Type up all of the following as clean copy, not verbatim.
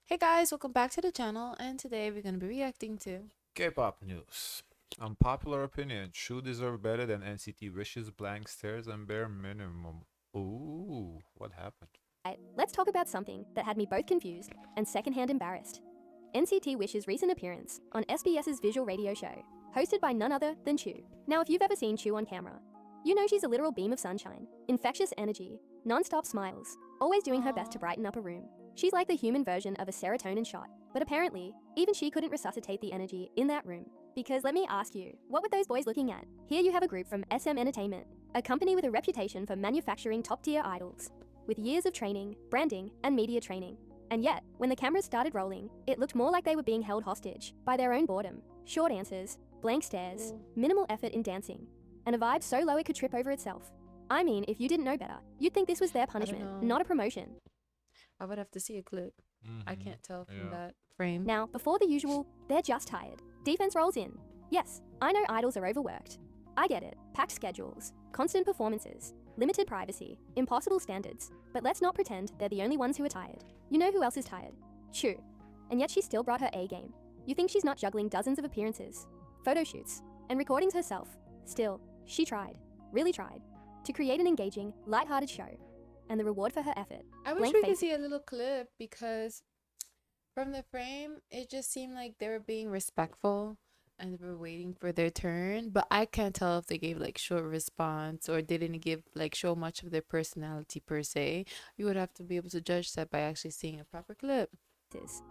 Hey guys, welcome back to the channel, and today we're gonna be reacting to K-pop news. Unpopular opinion: CHUU deserve better than NCT Wish's blank stares and bare minimum. Ooh, what happened? Let's talk about something that had me both confused and secondhand embarrassed. NCT Wish's recent appearance on SBS's visual radio show, hosted by none other than CHUU. Now, if you've ever seen CHUU on camera, you know she's a literal beam of sunshine, infectious energy, non-stop smiles, always doing her best to brighten up a room. She's like the human version of a serotonin shot, but apparently, even she couldn't resuscitate the energy in that room. Because let me ask you, what were those boys looking at? Here you have a group from SM Entertainment, a company with a reputation for manufacturing top-tier idols, with years of training, branding, and media training. And yet, when the cameras started rolling, it looked more like they were being held hostage by their own boredom. Short answers, blank stares, minimal effort in dancing, and a vibe so low it could trip over itself. I mean, if you didn't know better, you'd think this was their punishment, know. not a promotion. I would have to see a clip. I can't tell from Yeah. that frame. Now, before the usual, they're just tired, defense rolls in. Yes, I know idols are overworked. I get it. Packed schedules, constant performances, limited privacy, impossible standards. But let's not pretend they're the only ones who are tired. You know who else is tired? CHUU. And yet she still brought her A game. You think she's not juggling dozens of appearances, photo shoots, and recordings herself. Still, she tried, really tried, to create an engaging, lighthearted show. And the reward for her effort. I wish blank we could face- see a little clip because from the frame, it just seemed like they were being respectful and they were waiting for their turn. But I can't tell if they gave like short response or they didn't give like show much of their personality per se. You would have to be able to judge that by actually seeing a proper clip.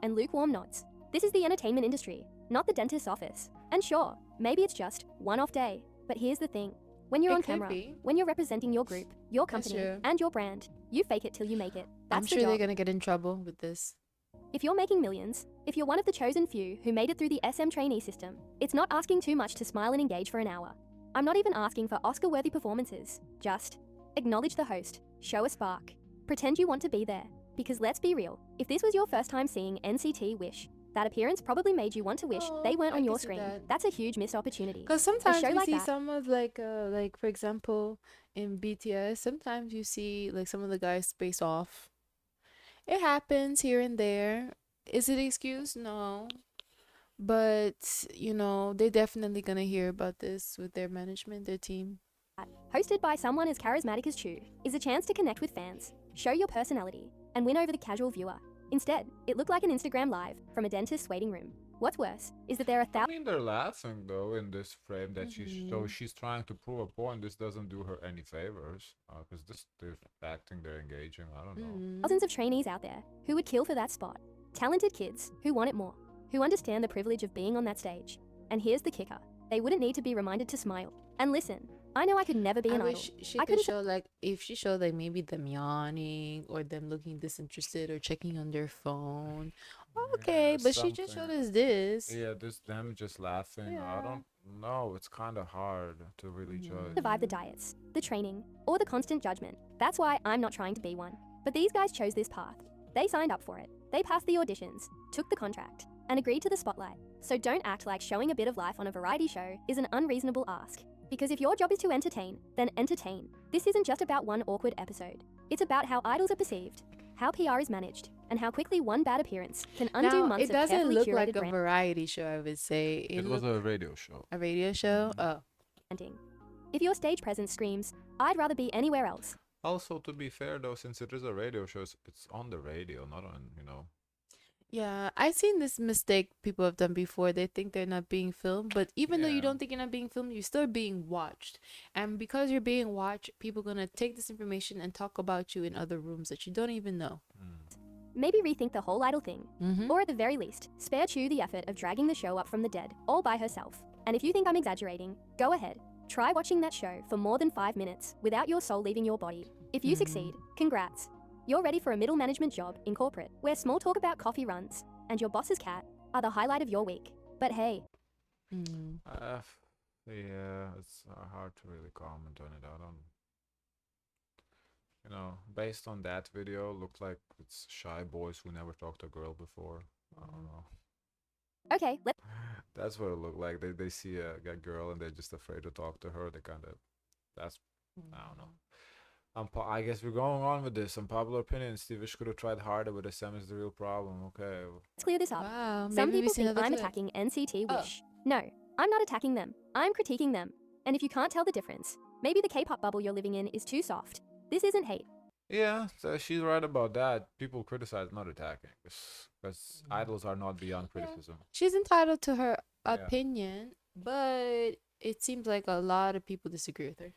and lukewarm nods. This is the entertainment industry, not the dentist's office. And sure, maybe it's just one off day. But here's the thing. When you're It on could camera, be. when you're representing your group, your That's company, true. and your brand, you fake it till you make it. That's I'm the sure job. they're gonna get in trouble with this. If you're making millions, if you're one of the chosen few who made it through the SM trainee system, it's not asking too much to smile and engage for an hour. I'm not even asking for Oscar-worthy performances. Just acknowledge the host, show a spark, pretend you want to be there. Because let's be real, if this was your first time seeing NCT Wish, that appearance probably made you want to wish they weren't I on can your see screen. that. That's a huge missed opportunity. Because sometimes show we like see that- some of like for example in BTS, sometimes you see like some of the guys space off. It happens here and there. Is it an excuse? No. But you know, they're definitely gonna hear about this with their management, their team. Hosted by someone as charismatic as CHUU, is a chance to connect with fans, show your personality, and win over the casual viewer. Instead, it looked like an Instagram live from a dentist's waiting room. What's worse is that there are I thousands mean, they're laughing though in this frame that she's trying to prove a point. This doesn't do her any favors because they're acting, they're engaging. I don't know. of trainees out there who would kill for that spot. Talented kids who want it more, who understand the privilege of being on that stage. And here's the kicker. They wouldn't need to be reminded to smile. And listen, I know I could never be I an idol. wish she I could couldn't show like if she showed like maybe them yawning or them looking disinterested or checking on their phone. Okay, there's but she just showed something. us this. Yeah, this them just laughing. I Yeah. don't know. It's kind of hard to really judge. survive the diets, the training, or the constant judgment. That's why I'm not trying to be one. But these guys chose this path. They signed up for it. They passed the auditions, took the contract, and agreed to the spotlight. So don't act like showing a bit of life on a variety show is an unreasonable ask. Because if your job is to entertain, then entertain. This isn't just about one awkward episode. It's about how idols are perceived, how PR is managed, and how quickly one bad appearance can undo Now, months it of doesn't carefully look curated like a variety show, I would say. It was a radio show. a radio show. Oh, branding. If your stage presence screams, I'd rather be anywhere else, Also, to be fair though, since it is a radio show, it's on the radio, not on. yeah. I've seen this mistake people have done before. They think they're not being filmed, but even though you Yeah. don't think you're not being filmed, you're still being watched. And because you're being watched, people gonna take this information and talk about you in other rooms that you don't even know. maybe rethink the whole idol thing. Mm-hmm. Or at the very least, spare CHUU the effort of dragging the show up from the dead, all by herself. And if you think I'm exaggerating, go ahead. Try watching that show for more than 5 minutes without your soul leaving your body. If you succeed, congrats. You're ready for a middle management job in corporate, where small talk about coffee runs and your boss's cat are the highlight of your week. But hey, Yeah, it's hard to really comment on it. I don't. Based on that video, looked like it's shy boys who never talked to a girl before. I don't know. okay, let's That's what it looked like. They see a girl and they're just afraid to talk to her. They kind of. That's. I don't know. I guess we're going on with this. Unpopular opinion: Steve Wish could have tried harder, but SM is the real problem. Okay. Let's clear this up. Wow. Some Maybe we people see think another I'm clip. attacking NCT Oh. Wish. No, I'm not attacking them. I'm critiquing them. And if you can't tell the difference, maybe the K-pop bubble you're living in is too soft. This isn't hate. Yeah, so she's right about that. People criticize, not attacking, because idols are not beyond Yeah. criticism. She's entitled to her Yeah. opinion, but it seems like a lot of people disagree with her.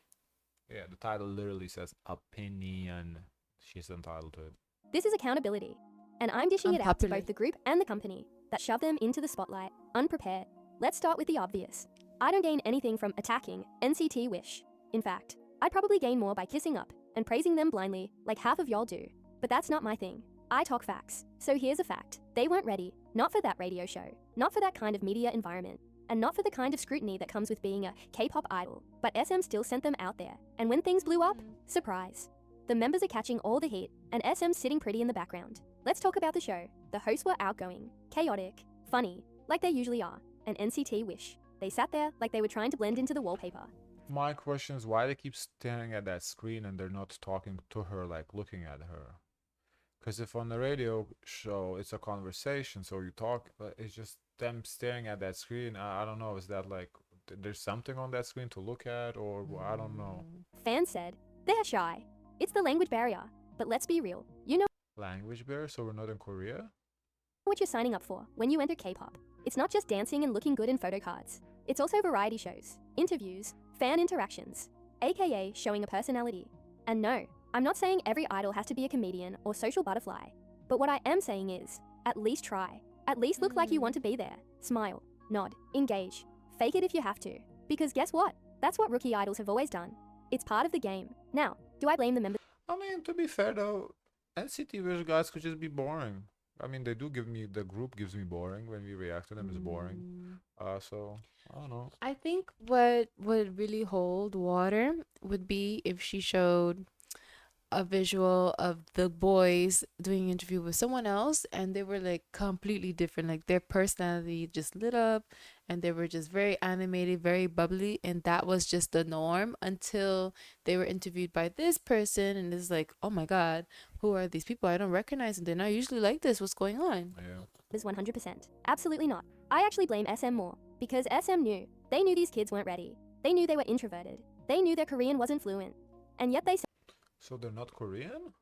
Yeah, the title literally says opinion. She's entitled to it. This is accountability. And I'm dishing it out to Unpopular. both the group and the company that shove them into the spotlight, unprepared. Let's start with the obvious. I don't gain anything from attacking NCT Wish. In fact, I'd probably gain more by kissing up and praising them blindly, like half of y'all do. But that's not my thing. I talk facts. So here's a fact. They weren't ready, not for that radio show, not for that kind of media environment, and not for the kind of scrutiny that comes with being a K-pop idol. But SM still sent them out there. And when things blew up, surprise. The members are catching all the heat, and SM's sitting pretty in the background. Let's talk about the show. The hosts were outgoing, chaotic, funny, like they usually are, and NCT Wish. They sat there like they were trying to blend into the wallpaper. My question is why they keep staring at that screen and they're not talking to her, like looking at her. Because if on the radio show it's a conversation, so you talk, but it's just them staring at that screen. I don't know. Is that like there's something on that screen to look at, or I don't know. Fans said, they're shy. It's the language barrier. But let's be real. You know Language barrier, so we're not in Korea? what you're signing up for when you enter K-pop. It's not just dancing and looking good in photo cards. It's also variety shows, interviews, fan interactions, aka showing a personality. And no, I'm not saying every idol has to be a comedian or social butterfly. But what I am saying is, at least try. At least look like you want to be there. Smile, nod, engage. Fake it if you have to. Because guess what? That's what rookie idols have always done. It's part of the game. Now, do I blame the members? I mean, to be fair though, NCT Wish guys could just be boring. I mean, they do give me, the group gives me boring when we react to them. It's boring. So I don't know. I think what would really hold water would be if she showed a visual of the boys doing an interview with someone else and they were like completely different, like their personality just lit up and they were just very animated, very bubbly, and that was just the norm until they were interviewed by this person and it's like, oh my god, who are these people? I don't recognize them. They're not usually like this. What's going on? Yeah. Is 100%. Absolutely not. I actually blame SM more, because SM knew. They knew these kids weren't ready. They knew they were introverted. They knew their Korean wasn't fluent. And yet they So they're not Korean?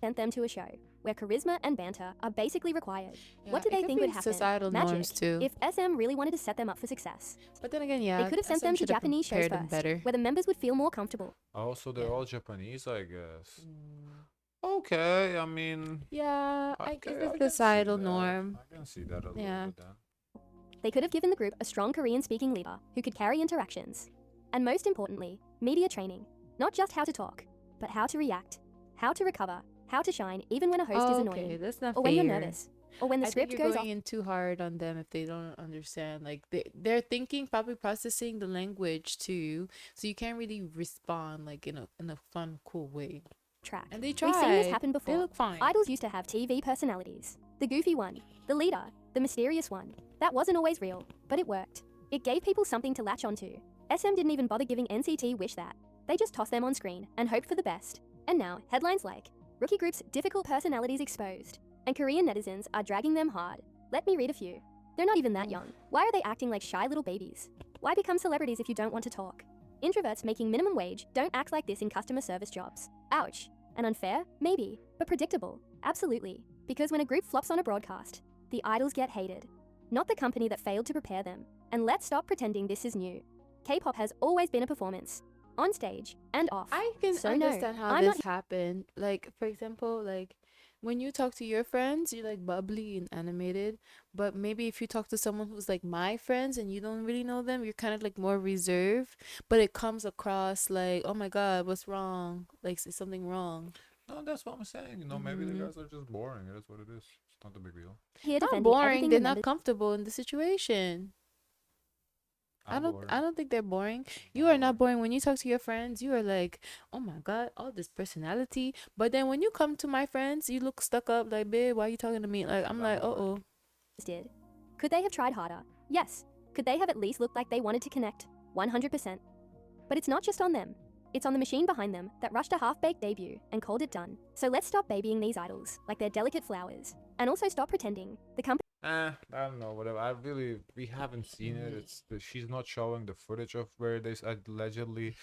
sent them to a show where charisma and banter are basically required. What Yeah, did they it could think be would happen? societal Magic. norms too. If SM really wanted to set them up for success, But then again, yeah, they could have sent SM them to should have Japanese shows prepared them first, better. where the members would feel more comfortable. Oh, so they're Yeah. all Japanese, I guess. Okay, I mean, Yeah, I okay, guess I it's can see societal that. norm. I can see that a little Yeah. bit then. They could have given the group a strong Korean-speaking leader who could carry interactions. And most importantly, media training. Not just how to talk, but how to react, how to recover, how to shine even when a host is Okay, annoying, that's not or fair. when you're nervous, or when the I script think you're goes going off. in too hard on them if they don't understand. Like they're thinking, probably processing the language too, so you can't really respond like in a fun, cool way. Track. And they tried. We've seen this happen They before. look fine. Idols used to have TV personalities. The goofy one, the leader, the mysterious one. That wasn't always real, but it worked. It gave people something to latch onto. SM didn't even bother giving NCT Wish that. They just tossed them on screen and hoped for the best. And now, headlines like, rookie group's difficult personalities exposed, and Korean netizens are dragging them hard. Let me read a few. They're not even that young. Why are they acting like shy little babies? Why become celebrities if you don't want to talk? Introverts making minimum wage don't act like this in customer service jobs. Ouch. And unfair? Maybe. But predictable? Absolutely. Because when a group flops on a broadcast, the idols get hated. Not the company that failed to prepare them. And let's stop pretending this is new. K-pop has always been a performance. On stage and off. I can So no, understand how I'm this not- happened. Like, for example, like when you talk to your friends, you're like bubbly and animated. But maybe if you talk to someone who's like my friends and you don't really know them, you're kind of like more reserved. But it comes across like, oh my God, what's wrong? Like, is something wrong? No, that's what I'm saying. You know, maybe the guys are just boring. It is what it is. It's not a big deal. Here Not defending boring. everything They're the not members comfortable in the situation. I'm bored. I don't think they're boring. You are not boring when you talk to your friends. You are like, oh my God, all this personality. But then when you come to my friends, you look stuck up. Like, babe, why are you talking to me? Like, I'm like, uh-oh. did. Could they have tried harder? Yes. Could they have at least looked like they wanted to connect? 100%. But it's not just on them. It's on the machine behind them that rushed a half-baked debut and called it done. So let's stop babying these idols like they're delicate flowers, and also stop pretending the company I don't know, whatever. We haven't seen it. She's not showing the footage of where they allegedly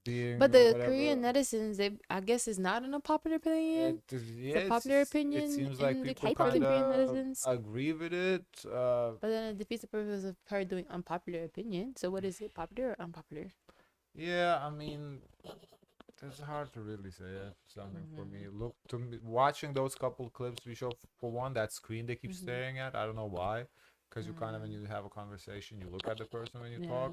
being But the whatever. Korean netizens, they I guess is not an unpopular opinion. Yeah, It's a popular it opinion seems in like the people K-pop kind Korean of netizens. agree with it. But then it defeats the purpose of her doing unpopular opinion. So what is it, popular or unpopular? Yeah, I mean, it's hard to really say something for me. Look, to me, watching those couple clips we show, for one, that screen they keep staring at. I don't know why, because you kind of, when you have a conversation, you look at the person when you talk.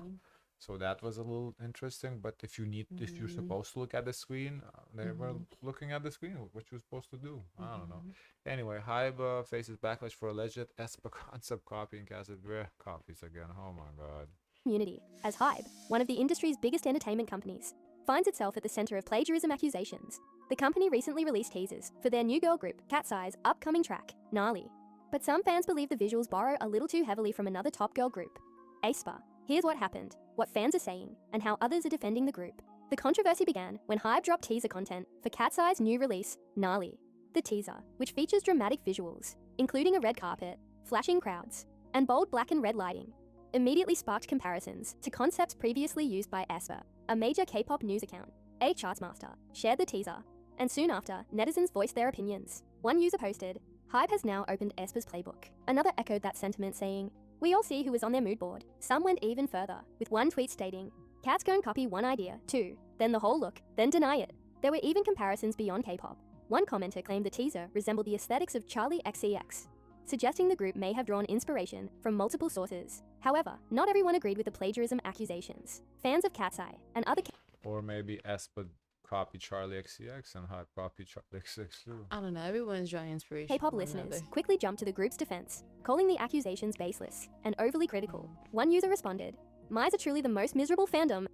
So that was a little interesting. But if you're supposed to look at the screen, they were looking at the screen. What you're supposed to do? I don't know. Anyway, Hybe faces backlash for alleged Aespa concept copying KATSEYE copies again. Oh my god. community, as Hybe, one of the industry's biggest entertainment companies, finds itself at the center of plagiarism accusations. The company recently released teasers for their new girl group, KATSEYE's upcoming track, Gnarly. But some fans believe the visuals borrow a little too heavily from another top girl group, Aespa. Here's what happened, what fans are saying, and how others are defending the group. The controversy began when Hybe dropped teaser content for KATSEYE's new release, Gnarly. The teaser, which features dramatic visuals, including a red carpet, flashing crowds, and bold black and red lighting, immediately sparked comparisons to concepts previously used by Aespa. A major K-pop news account, a chartsmaster, shared the teaser, and soon after, netizens voiced their opinions. One user posted, "Hybe has now opened Aespa's playbook." Another echoed that sentiment, saying, "We all see who was on their mood board." Some went even further, with one tweet stating, "Cats go and copy one idea, two, then the whole look, then deny it." There were even comparisons beyond K-pop. One commenter claimed the teaser resembled the aesthetics of Charlie XCX, suggesting the group may have drawn inspiration from multiple sources. However, not everyone agreed with the plagiarism accusations. Fans of KATSEYE and other Or maybe Aespa copy Charlie XCX and Hype copy Charlie XCX too. I don't know. Everyone's drawing inspiration. K-pop from one listeners another. quickly jumped to the group's defense, calling the accusations baseless and overly critical. One user responded, "Mize are truly the most miserable fandom."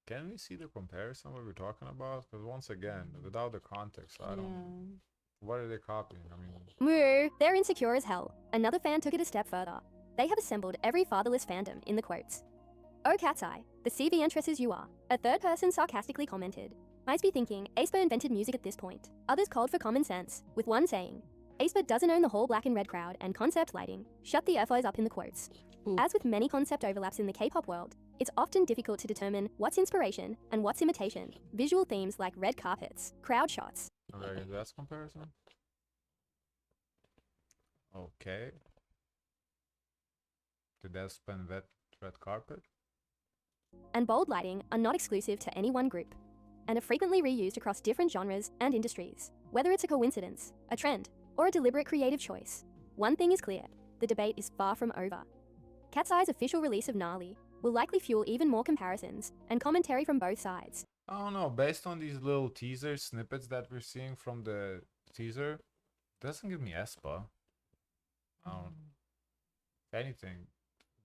Can we see the comparison what we're talking about? Because once again, without the context, I don't. What are they copying? I mean, Moo, they're insecure as hell. Another fan took it a step further. They have assembled every fatherless fandom in the quotes. "Oh KATSEYE, the CV entresses you are." A third person sarcastically commented, "Might be thinking Aespa invented music at this point." Others called for common sense, with one saying, "Aespa doesn't own the whole black and red crowd and concept lighting." Shut the FOs up in the quotes. Ooh. As with many concept overlaps in the K-pop world, it's often difficult to determine what's inspiration and what's imitation. Visual themes like red carpets, crowd shots, okay, that's comparison. Okay. Did that spend red carpet? and bold lighting are not exclusive to any one group, and are frequently reused across different genres and industries. Whether it's a coincidence, a trend, or a deliberate creative choice, one thing is clear, the debate is far from over. KATSEYE's official release of Gnarly will likely fuel even more comparisons and commentary from both sides. I don't know. Based on these little teaser snippets that we're seeing from the teaser, doesn't give me Aespa. I don't. If anything,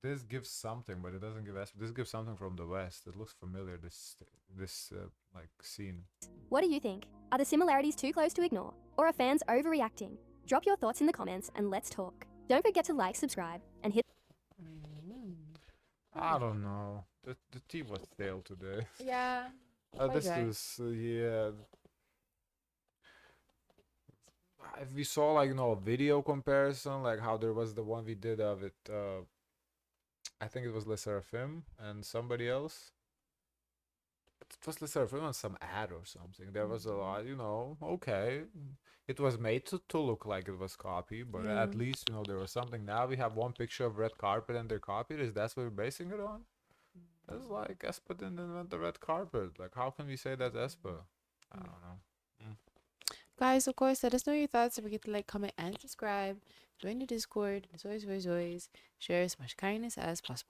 this gives something, but it doesn't give Aespa. This gives something from the West. It looks familiar. This like scene. What do you think? Are the similarities too close to ignore, or are fans overreacting? Drop your thoughts in the comments and let's talk. Don't forget to like, subscribe, and hit I don't know. The tea was stale today. Yeah. This dry. is yeah. If we saw like a video comparison, like how there was the one we did of it, I think it was Le Seraphim and somebody else. It was Le Seraphim and some ad or something. There was a lot, okay. It was made to look like it was copied, but at least there was something. Now we have one picture of red carpet and they're copied. Is that what we're basing it on? It's like Aespa didn't invent the red carpet. Like, how can we say that's Aespa? I don't know. Guys, of course, let us know your thoughts. Don't forget to like, comment, and subscribe. Join the Discord. As always, share as much kindness as possible.